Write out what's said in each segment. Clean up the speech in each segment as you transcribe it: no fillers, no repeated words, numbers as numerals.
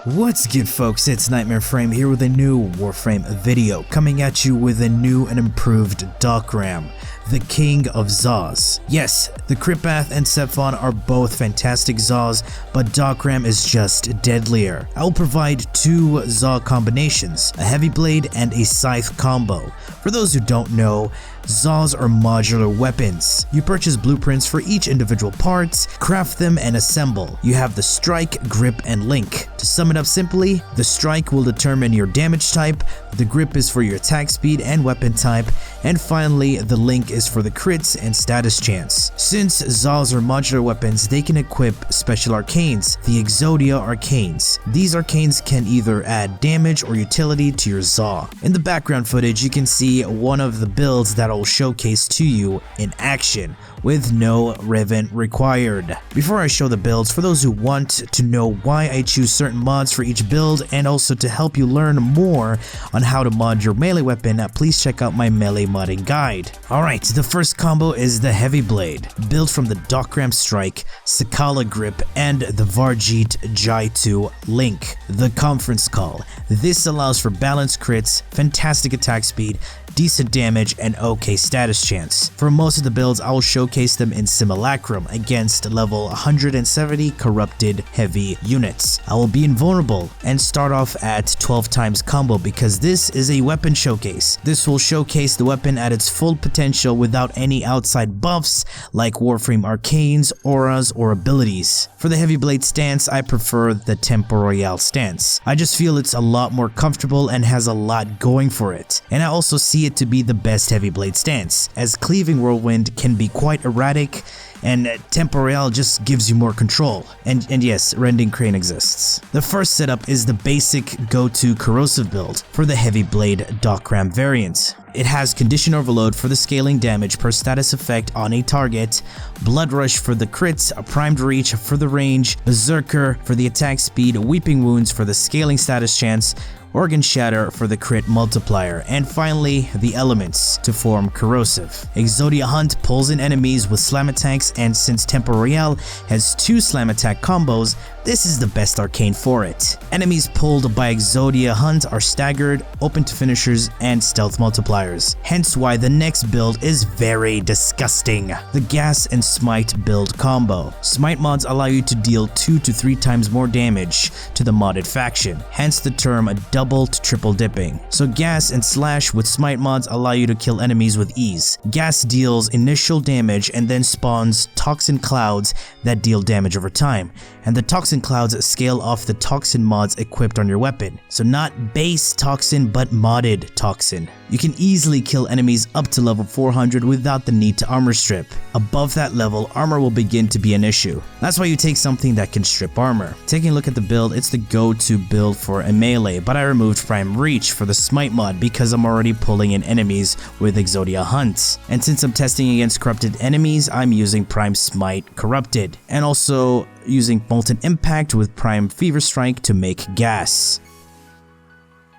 What's good, folks? It's KnightmareFrame here with a new Warframe video, coming at you with a new and improved Dokrahm, the king of Zaws. Yes, the Critpath and Sephon are both fantastic Zaws, but Dokrahm is just deadlier. I will provide two Zaw combinations, a heavy blade and a scythe combo. For those who don't know, Zaws are modular weapons. You purchase blueprints for each individual part, craft them, and assemble. You have the strike, grip, and link. To sum it up simply, the strike will determine your damage type, the grip is for your attack speed and weapon type, and finally, the link is for the crits and status chance. Since Zaws are modular weapons, they can equip special arcanes, the Exodia arcanes. These arcanes can either add damage or utility to your Zaw. In the background footage, you can see one of the builds that I'll showcase to you in action, with no Riven required. Before I show the builds, for those who want to know why I choose certain mods for each build and also to help you learn more on how to mod your melee weapon, please check out my melee modding guide. Alright, the first combo is the Heavy Blade, built from the Dokrahm Strike, Sakala Grip, and the Varjeet Jai2 Link, the Conference Call. This allows for balanced crits, fantastic attack speed, decent damage, and okay status chance. For most of the builds, I will showcase them in Simulacrum against level 170 corrupted heavy units. I will be invulnerable and start off at 12 times combo because this is a weapon showcase. This will showcase the weapon at its full potential without any outside buffs like Warframe arcanes, auras, or abilities. For the Heavy Blade stance, I prefer the Tempo Royale stance. I just feel it's a lot more comfortable and has a lot going for it. And I also see it to be the best Heavy Blade stance, as Cleaving Whirlwind can be quite erratic and Tempo Royale just gives you more control. And yes, Rending Crane exists. The first setup is the basic go-to corrosive build for the Heavy Blade Dokrahm variant. It has Condition Overload for the scaling damage per status effect on a target, Blood Rush for the crits, Primed Reach for the range, Berserker for the attack speed, Weeping Wounds for the scaling status chance, Organ Shatter for the crit multiplier, and finally the elements to form corrosive. Exodia Hunt pulls in enemies with slam attacks, and since Tempo Royale has two slam attack combos, this is the best arcane for it. Enemies pulled by Exodia Hunt are staggered, open to finishers, and stealth multipliers, hence why the next build is very disgusting. The Gas and Smite build combo. Smite mods allow you to deal 2 to 3 times more damage to the modded faction, hence the term double to triple dipping. So Gas and Slash with Smite mods allow you to kill enemies with ease. Gas deals initial damage and then spawns Toxin Clouds that deal damage over time, and the Toxin Clouds scale off the Toxin mods equipped on your weapon. So not base Toxin, but modded Toxin. You can easily kill enemies up to level 400 without the need to armor strip. Above that level, armor will begin to be an issue. That's why you take something that can strip armor. Taking a look at the build, it's the go-to build for a melee, but I removed Prime Reach for the Smite mod because I'm already pulling in enemies with Exodia Hunt. And since I'm testing against corrupted enemies, I'm using Prime Smite Corrupted, and also using Molten Impact with Prime Fever Strike to make gas.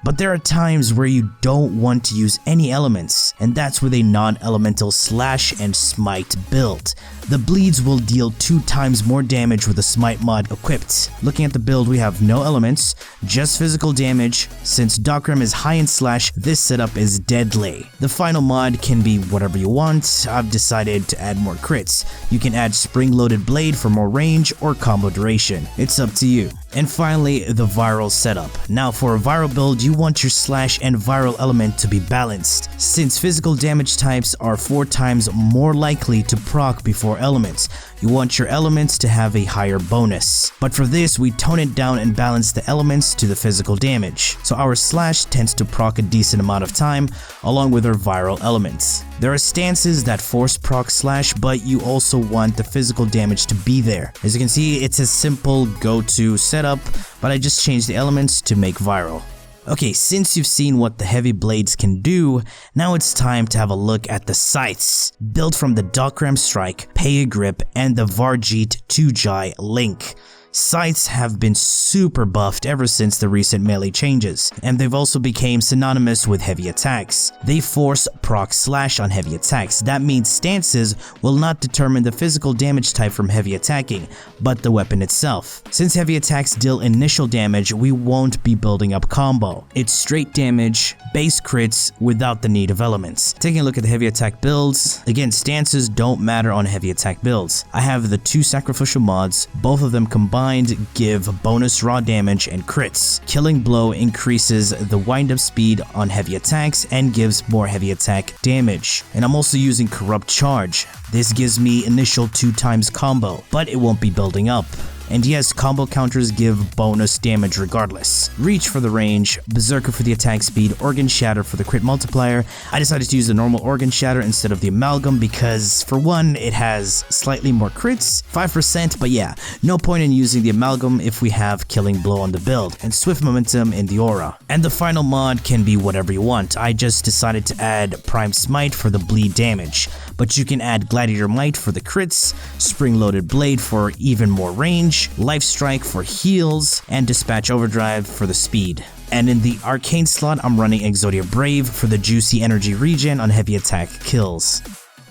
But there are times where you don't want to use any elements, and that's with a non-elemental Slash and Smite build. The bleeds will deal 2 times more damage with a Smite mod equipped. Looking at the build, we have no elements, just physical damage. Since Dokrahm is high in Slash, this setup is deadly. The final mod can be whatever you want. I've decided to add more crits. You can add Spring-Loaded Blade for more range or combo duration. It's up to you. And finally, the viral setup. Now for a viral build, you want your Slash and viral element to be balanced, since physical damage types are 4 times more likely to proc before elements. You want your elements to have a higher bonus. But for this, we tone it down and balance the elements to the physical damage. So our Slash tends to proc a decent amount of time, along with our viral elements. There are stances that force proc Slash, but you also want the physical damage to be there. As you can see, it's a simple go-to setup, but I just changed the elements to make viral. Okay, since you've seen what the Heavy Blades can do, now it's time to have a look at the Scythes, built from the Dokrahm Strike, Paya Grip, and the Varjeet Jai Link. Scythes have been super buffed ever since the recent melee changes, and they've also become synonymous with heavy attacks. They force proc slash on heavy attacks. That means stances will not determine the physical damage type from heavy attacking, but the weapon itself. Since heavy attacks deal initial damage, we won't be building up combo. It's straight damage, base crits without the need of elements. Taking a look at the heavy attack builds, again, stances don't matter on heavy attack builds. I have the 2 sacrificial mods, both of them combined give bonus raw damage and crits. Killing Blow increases the wind-up speed on heavy attacks and gives more heavy attack damage. And I'm also using Corrupt Charge. This gives me initial 2x combo, but it won't be building up. And yes, combo counters give bonus damage regardless. Reach for the range, Berserker for the attack speed, Organ Shatter for the crit multiplier. I decided to use the normal Organ Shatter instead of the Amalgam because, for one, it has slightly more crits, 5%, but yeah, no point in using the Amalgam if we have Killing Blow on the build, and Swift Momentum in the aura. And the final mod can be whatever you want. I just decided to add Prime Smite for the bleed damage, but you can add Gladiator Might for the crits, Spring Loaded Blade for even more range, Life Strike for heals, and Dispatch Overdrive for the speed. And in the Arcane slot, I'm running Exodia Brave for the juicy energy regen on heavy attack kills.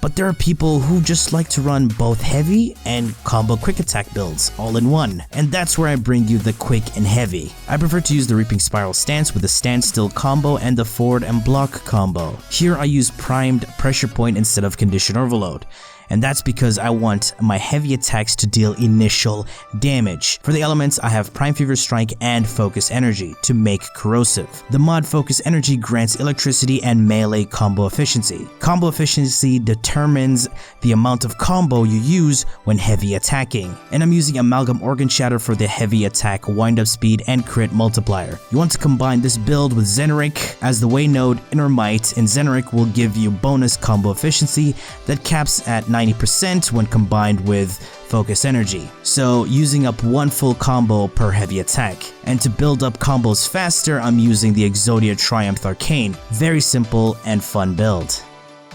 But there are people who just like to run both heavy and combo quick attack builds all in one, and that's where I bring you the quick and heavy. I prefer to use the Reaping Spiral stance with the standstill combo and the forward and block combo. Here I use primed pressure point instead of condition overload. And that's because I want my heavy attacks to deal initial damage. For the elements, I have Prime Fever Strike and Focus Energy to make corrosive. The mod Focus Energy grants electricity and melee combo efficiency. Combo efficiency determines the amount of combo you use when heavy attacking. And I'm using Amalgam Organ Shatter for the heavy attack wind-up speed and crit multiplier. You want to combine this build with Zeneric as the way node Inner Might, and Zeneric will give you bonus combo efficiency that caps at 90% when combined with Focus Energy, so using up 1 full combo per heavy attack. And to build up combos faster, I'm using the Exodia Triumph Arcane. Very simple and fun build.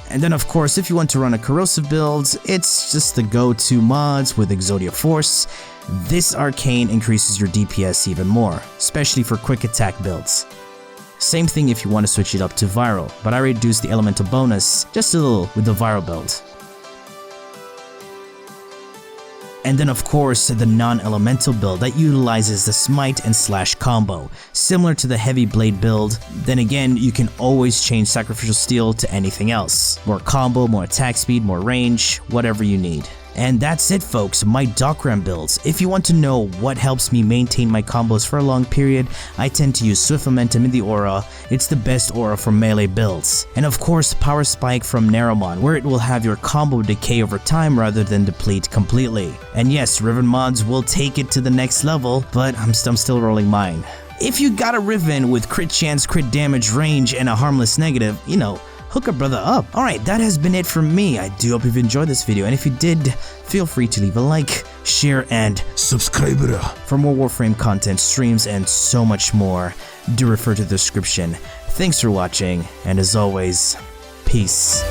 And then of course, if you want to run a corrosive build, it's just the go-to mods with Exodia Force. This Arcane increases your DPS even more, especially for quick attack builds. Same thing if you want to switch it up to Viral, but I reduced the elemental bonus just a little with the Viral build. And then of course, the non-elemental build that utilizes the smite and slash combo, similar to the heavy blade build. Then again, you can always change sacrificial steel to anything else. More combo, more attack speed, more range, whatever you need. And that's it folks, my Dokrahm builds. If you want to know what helps me maintain my combos for a long period, I tend to use Swift Momentum in the aura. It's the best aura for melee builds. And of course, Power Spike from Narumon, where it will have your combo decay over time rather than deplete completely. And yes, Riven mods will take it to the next level, but I'm still rolling mine. If you got a Riven with crit chance, crit damage, range, and a harmless negative, you know, hook a brother up. Alright, that has been it from me. I do hope you've enjoyed this video, and if you did, feel free to leave a like, share, and subscribe. For more Warframe content, streams, and so much more, do refer to the description. Thanks for watching, and as always, peace.